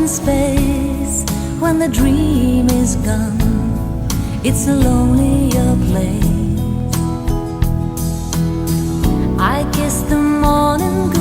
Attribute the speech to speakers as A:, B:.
A: in space. When the dream is gone, it's a lonelier place. I kiss the morning